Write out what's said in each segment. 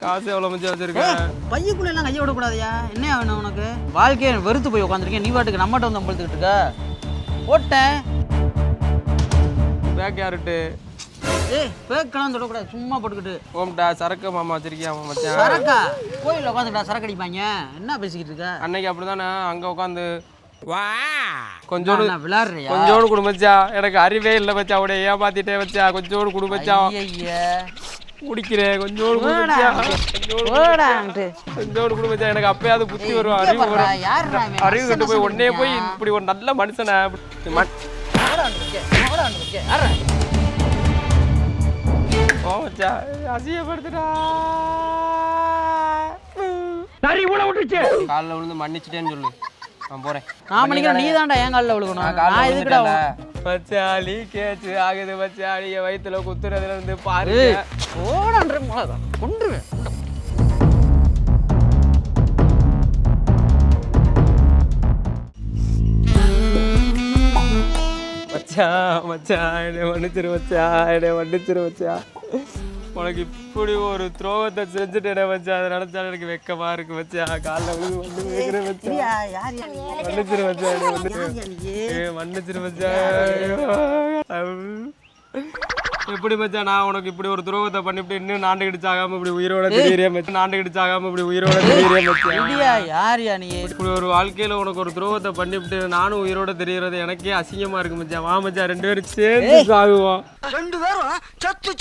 காசு எவ்வளோ மச்சான் வச்சிருக்கேன்? பையக்குள்ள எல்லாம் கையை விடக்கூடாதியா? என்ன வேணும் உனக்கு? வாழ்க்கையை வெறுத்து போய் உட்காந்துருக்கேன். நீ பாட்டுக்கு நம்மகிட்ட வந்து அம்பளத்துக்கிட்டு இருக்க. ஓட்டேன் பேக் யாருட்டு? பேக்கெல்லாம் தொடக்கூடாது, சும்மா போட்டுக்கிட்டு. ஓம்டா சரக்கு மாமா வச்சிருக்கியா மச்சான்? சரக்கா? கோயிலில் உட்காந்துட்டா சரக்கு அடிப்பாங்க. என்ன பேசிக்கிட்டு இருக்க? அன்னைக்கு அப்படிதானே அங்கே உட்காந்து கொஞ்சோடு விளையாடுறியா? கொஞ்சோடு கொடு மச்சான். எனக்கு அறிவே இல்லை மச்சான். அவடைய ஏமாத்திட்டே வச்சா. கொஞ்சோடு கொடு மச்சான். குடிக்கிறேன். கொஞ்சோடு கொடு மச்சான். கொஞ்சோடு கொடு மச்சான். எனக்கு அப்பயாவது புத்தி வரும், அறிவு வரும். அறிவு கட்டு போய் உடனே போய் இப்படி ஒரு நல்ல மனுஷனை அசியப்படுத்துடா. காலில் விழுந்து மன்னிச்சுட்டேன்னு சொல்லு. நான் போறேன். நான் மன்னிக்கிறேன். நீ தான்டா என் காலில் விழுகணும். நான் எதுக்குடா பச்சாலி கேச்சு ஆகுது பச்சாலிய வயிற்றுல குத்துறதுல இருந்து பாரு. ஓடன்ற மிளகா கொண்டுருவேன். மச்சான் மச்சான் என்னை மன்னிச்சிரு மச்சான். என்னை மன்னிச்சிரு மச்சான். உனக்கு இப்படி ஒரு துரோகத்தை செஞ்சுட்டேனே மச்சான். அதை நினைச்சா எனக்கு வெக்கமா இருக்கு மச்சான். காலைல விழுந்து கேட்குறேன் மச்சான். மன்னிச்சிரு மச்சான். மன்னிச்சிரு மச்சான். எப்படி மச்சான் நான் உனக்கு இப்படி ஒரு துரோகத்தை பண்ணிவிட்டு இன்னும் நாண்டுகிட்டு சாகாம இப்படி உயிரோட தெரியுறேன் மச்சான். நாண்டுகிட்டு சாகாம இப்படி உயிரோட தெரியுறேன் மச்சான். யாரியா நீ? இப்படி ஒரு வாழ்க்கையில உனக்கு ஒரு துரோகத்தை பண்ணிவிட்டு நானும் உயிரோட தெரியுறது எனக்கே அசிங்கமா இருக்கு மச்சான். வா மச்சான், 2 பேரும் சேர்ந்து சாகுவோம். 2 பேரும்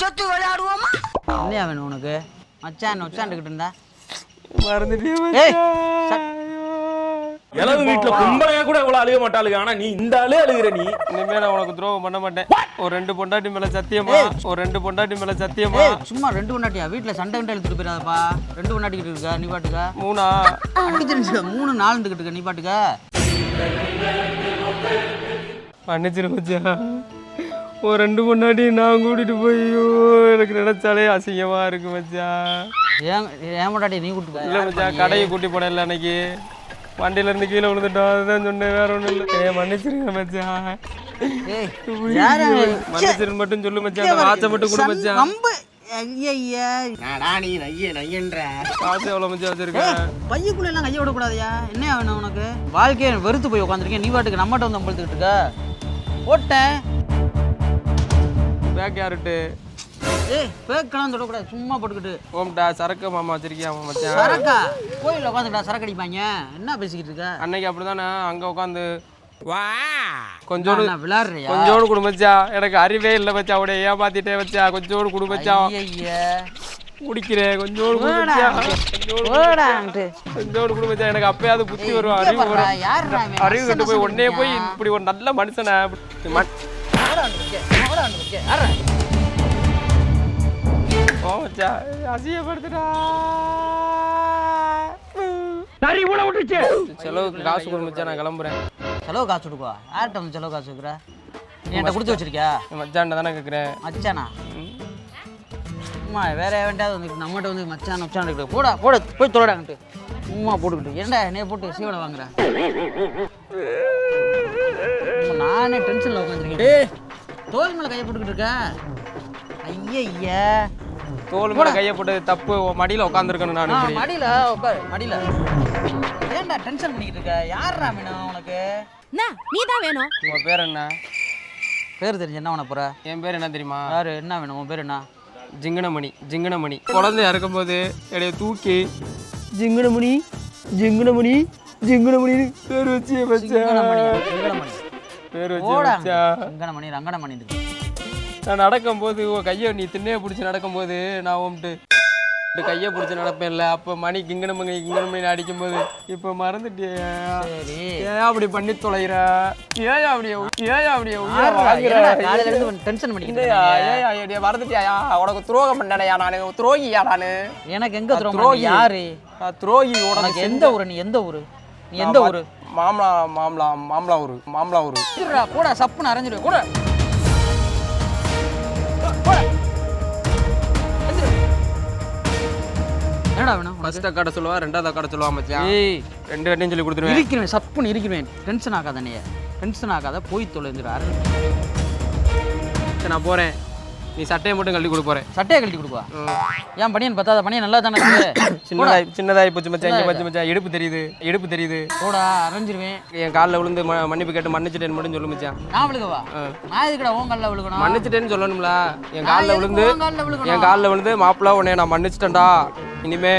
சத்து விளையாடுவோமா? என்னையா வேணும் உனக்கு? மச்சான் உச்சாண்டுக்கிட்டு இருந்தா மறந்துட்டே மச்சான். எனது வீட்டுல கும்பலையா கூட இவ்வளவு அழுக மாட்டாளுங்க. ஆனா நீ இந்த அழுகிற. நீ இனிமே நான் உனக்கு துரோகம் பண்ண மாட்டேன். ஒரு 2 பொண்டாட்டி மேல சத்தியமா? ஒரு 2 பொண்டாட்டி மேல சத்தியமா? சும்மா 2 பொண்டாட்டியா? வீட்டுல சண்டை கிட்ட எடுத்துட்டு போயிடாதப்பா. 2 பொண்டாட்டிக்கிட்டு இருக்கா நீ பாட்டுக்கா? 3 அப்படி தெரிஞ்சு 3 4 இருந்துக்கிட்டு நீ பாட்டுக்கா? மன்னிச்சிரு மச்சான். ஒரு 2 பொண்டாட்டி நான் கூட்டிட்டு போய் எனக்கு நினைச்சாலே அசிங்கமா இருக்கு மச்சான். ஏன் பொண்டாட்டி நீ கூட்டிட்டு இல்லை மச்சான், கடையை கூட்டி போனேன் இல்லை அன்னைக்கு. வண்டியில இருந்து கீழே விழுந்துட்டோம். அதுதான் சொன்னேன், வேற ஒன்றும் இல்லை. மன்னிச்சிருங்க மச்சான். மன்னிச்சிருன்னு மட்டும் சொல்லு மச்சான். அந்த வாட்சை மட்டும் கொடு மச்சான். காசு எவ்வளோ மச்சான் வச்சிருக்கேன்? பையக்குள்ள எல்லாம் கையை விடக்கூடாதியா? என்ன வேணும் உனக்கு? வாழ்க்கையை வெறுத்து போய் உட்காந்துருக்கேன். நீ பாட்டுக்கு நம்மகிட்ட வந்து அம்பளத்துக்கிட்டு இருக்க. ஓட்டேன் பேக் யாருட்டு? பேக்கெல்லாம் தொடக்கூடாது, சும்மா போட்டுக்கிட்டு. ஓம்டா சரக்கு மாமா வச்சிருக்கியா மச்சான்? சரக்கா? கோயிலில் உட்காந்துட்டா சரக்கு அடிப்பாங்க. என்ன பேசிக்கிட்டு இருக்க? அன்னைக்கு அப்படிதானே அங்கே உட்காந்து கொஞ்சோடு விளையாடுறியா? கொஞ்சோடு கொடு மச்சான். எனக்கு அறிவே இல்லை மச்சான். அவடைய ஏமாத்திட்டே வச்சா. கொஞ்சோடு கொடு மச்சான். குடிக்கிறேன். கொஞ்சோடு கொடு மச்சான். கொஞ்சோடு கொடு மச்சான். எனக்கு அப்பயாவது புத்தி வரும், அறிவு வரும். அறிவு கட்டு போய் உடனே போய் இப்படி ஒரு நல்ல மனுஷனை அசியப்படுத்துடா. செலவுக்கு காசு கொடு மச்சான். நான் கிளம்புறேன். செலவு காசு கொடுக்குவா? யார்கிட்ட வந்து செலவு காசு வைக்கிற? நீ என்கிட்ட கொடுத்து வச்சிருக்கியா? மச்சான்ட்ட தானே கேட்குறேன். மச்சானா? அம்மா வேற வேண்டாவது வந்து நம்மகிட்ட வந்து மச்சான் மச்சான் இருக்கு. போடா போய் தொலைடாங்கட்டு சும்மா போட்டுக்கிட்டு. ஏன்டா என்னைய போட்டு சீவனை வாங்குறேன்? நானே டென்ஷனில் உட்காந்துருக்கேன். தோல் மேலே கையை போட்டுக்கிட்டு இருக்க. ஐயா தோல் மேலே கையை போட்டது தப்பு. மடியில் உட்காந்துருக்கணும். நான் மடியில் உட்காரு. மடியில் ஏன்டா டென்ஷன் பண்ணிக்கிட்டு இருக்க? யாரா வேணும் உனக்கு? நீ தான் வேணும். உங்கள் பேர் என்ன? பேர் தெரிஞ்சு என்ன பண்ண போற? என் பேர் என்ன தெரியுமா? யாரு? என்ன வேணும்? உன் பேர் என்ன? ஜிங்கனமணி. குழந்தை இறக்கும்போது என்னைய தூக்கி ஜிங்கனமணி பேர் வச்சு பேர் வச்சு ரங்கனமணி. நான் நடக்கும்போது கையை நீ திண்ணையை பிடிச்சி நடக்கும்போது நான் ஓம்ட்டு கையை பிடிச்சி நடப்பேன்ல. அப்போ மணி கிங்கனமணி அடிக்கும்போது இப்போ மறந்துட்டே. ஏன் அப்படி பண்ணி தொலைகிற? ஏன் அப்படியே டென்ஷன் பண்ணி மறந்துட்டியா? உனக்கு துரோகம் பண்ணனையா? நான் துரோகியா? நான் எனக்கு எங்க துரோகி? யாரு துரோகி? உனக்கு எந்த ஊரு? நீ எந்த ஊரு? மாமலா ஊரு. கூட சப்புன்னு அரைஞ்சிரு. கூட என்னடா வேணும்? ஃபர்ஸ்ட் அக்காட சொல்லுவா, 2வது அக்காட சொல்லுவா மச்சான். 2 வாட்டியும் சொல்லி கொடுத்துருவேன். இருக்கிறேன், சப்புன்னு இருக்கிறேன். டென்ஷன் ஆகாத. நீ டென்ஷன் ஆகாத. போய் தொலைந்துரு. நான் போறேன். நீ சட்டையை மட்டும் கழட்டி கொடுக்க போகிறேன். சட்டையை கழட்டி கொடுப்பா? ஏன் பனியன் பத்தாத? பனியன் நல்லா தானே இருக்கு. சின்னதாகி போச்சு மச்சான். இங்கே பச்சு மச்சான், இடுப்பு தெரியுது. போடா, அரைஞ்சிருவேன். என் காலில் விழுந்து மன்னிப்பு கேட்டு மன்னிச்சிட்டேன்னு மட்டும் சொல்லு மச்சான். நான் விழுகவா? நான் எதுக்குடா உன் காலில் விழுகணும்? மன்னிச்சிட்டேன்னு சொல்லணும்ல. என் காலில் விழுந்து மாப்பிள்ள உன்னை நான் மன்னிச்சிட்டேன்டா, இனிமே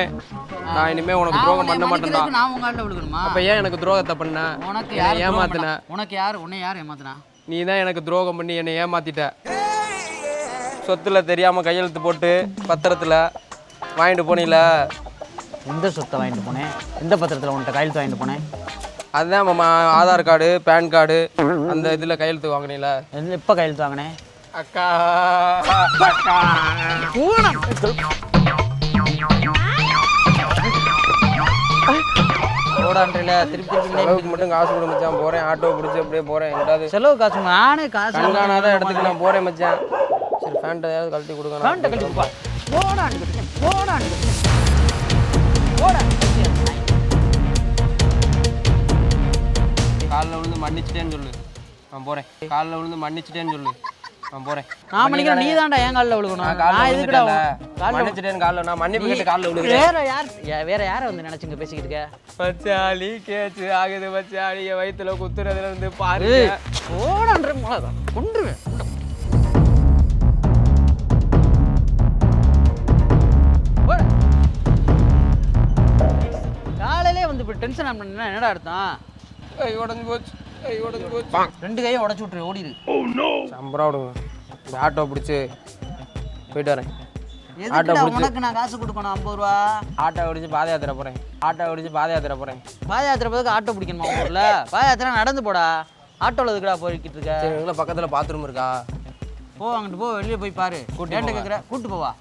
உனக்கு துரோகம் பண்ண மாட்டேன்டா. நான் உன் காலில் விழுகணுமா? அப்ப ஏன் எனக்கு துரோகத்தை பண்ண? உனக்கு ஏமாத்தின? உன்னை யார் ஏமாத்தினா? நீ தான் எனக்கு துரோகம் பண்ணி என்னை ஏமாத்திட்ட. சொத்துல தெரியாம கையெழுத்து போட்டு பத்திரத்துல வாங்கிட்டு போனீல. எந்த சொத்தை வாங்கிட்டு போனேன்? எந்த பத்திரத்தில் உன்கிட்ட கையெழுத்து வாங்கிட்டு போனேன்? அதுதான் ஆதார் கார்டு, பேன் கார்டு, அந்த இதுல கையெழுத்து வாங்கினீல. எப்போ கையெழுத்து வாங்கினேன்? அக்கா ஓடான்றில திருப்பி செலவுக்கு மட்டும் காசு கொடு மச்சான். போறேன், ஆட்டோ பிடிச்சி அப்படியே போறேன். எங்கிட்டாவது செலவு காசு நானே காசு கண்காணாத இடத்துக்கு நான் போறேன் மச்சான். சரி, பேண்ட் ஏதாவது கழட்டி கொடுக்கணும். பேண்ட்டை கழட்டி கொடுப்பா. போடான்னு காலில் விழுந்து மன்னிச்சிட்டேன்னு சொல்லு, நான் போறேன். காலில் விழுந்து மன்னிச்சிட்டேன்னு சொல்லு, நான் போறேன். நான் மன்னிக்கிறேன். நீ தான்டா என் காலில் விழுகணும். நான் எதுக்குடா மன்னிச்சிட்டேன்னு காலில் நான் மன்னிப்பு கேட்டு காலில் விழுகிறேன். வேற யாரை வந்து நினைச்சுங்க பேசிக்கிட்டு இருக்க? மச்சாலி கேச்சு ஆகுது மச்சாலி. என் வயிற்றுல குத்துறதுல இருந்து பாரு. போடான்ற கொண்டுருவேன். காலையிலே வந்து இப்போ டென்ஷன் ஆனா என்னடா அர்த்தம்? கை உடஞ்சு போச்சு. ரெண்டு கையும் உடச்சு விட்டுரு, ஓடிடு. சம்பரம் விடுங்க. இந்த ஆட்டோ பிடிச்சி போயிட்டு வரேன். உனக்கு நான் காசு கொடுக்கணும் 50 ரூபா. ஆட்டோ பிடிச்சி பாத யாத்திரை போறேன். பாத யாத்திரை போதுக்கு ஆட்டோ பிடிக்கணுமா ஊர்ல? பாத யாத்திரை நடந்து போடா. ஆட்டோவில் எதுக்குடா போய்கிட்டு இருக்க? சரி, உங்களை பக்கத்தில் பாத்ரூம் இருக்கா? போ, அங்கிட்டு போ, வெளியே போய் பாரு. ஏன்ட்ட கேட்குற? கூட்டு போவா.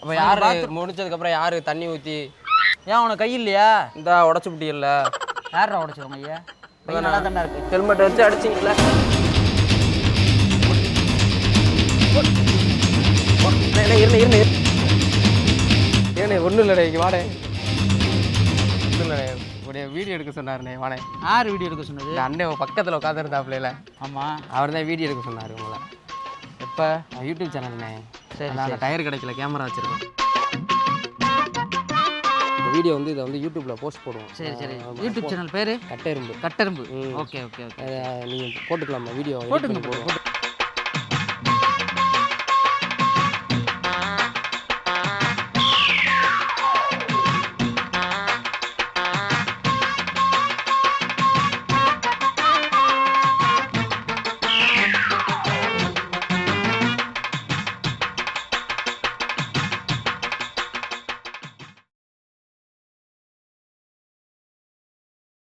அப்போ யார் முடிச்சதுக்கப்புறம் யார் தண்ணி ஊற்றி? ஏன் உனக்கு கை இல்லையா? இந்த உடச்சு விட்டியல்ல. யாரா உடச்சிருவோங்க ஐயா? நல்லா தானே இருக்கு. ஹெல்மெட் வச்சு அடிச்சிங்களா? ஏண்ணே ஒன்றும் இல்லைடே, இங்கே வாடே. ஒன்றும் இல்லைடே, உடைய வீடியோ எடுக்க சொன்னாருண்ணே. வாடே. யார் வீடியோ எடுக்க சொன்னது? இந்த அண்ணன் பக்கத்தில் உட்காந்துருந்தாப்புல. ஆமாம், அவர் தான் வீடியோ எடுக்க சொன்னார் உங்களை. எப்போ? யூடியூப் சேனல்ண்ணே. சரி, அந்த டயர் கிடைக்கல, கேமரா வச்சுருக்கோம். வீடியோ வந்து இதை வந்து யூடியூப்ல போஸ்ட் போடுவோம். சரி. யூடியூப் சேனல் பேரு கட்டெரும்பு. கட்டெரும்பு. ஓகே. நீங்கள் போட்டுக்கலாமா வீடியோ? போட்டுங்க.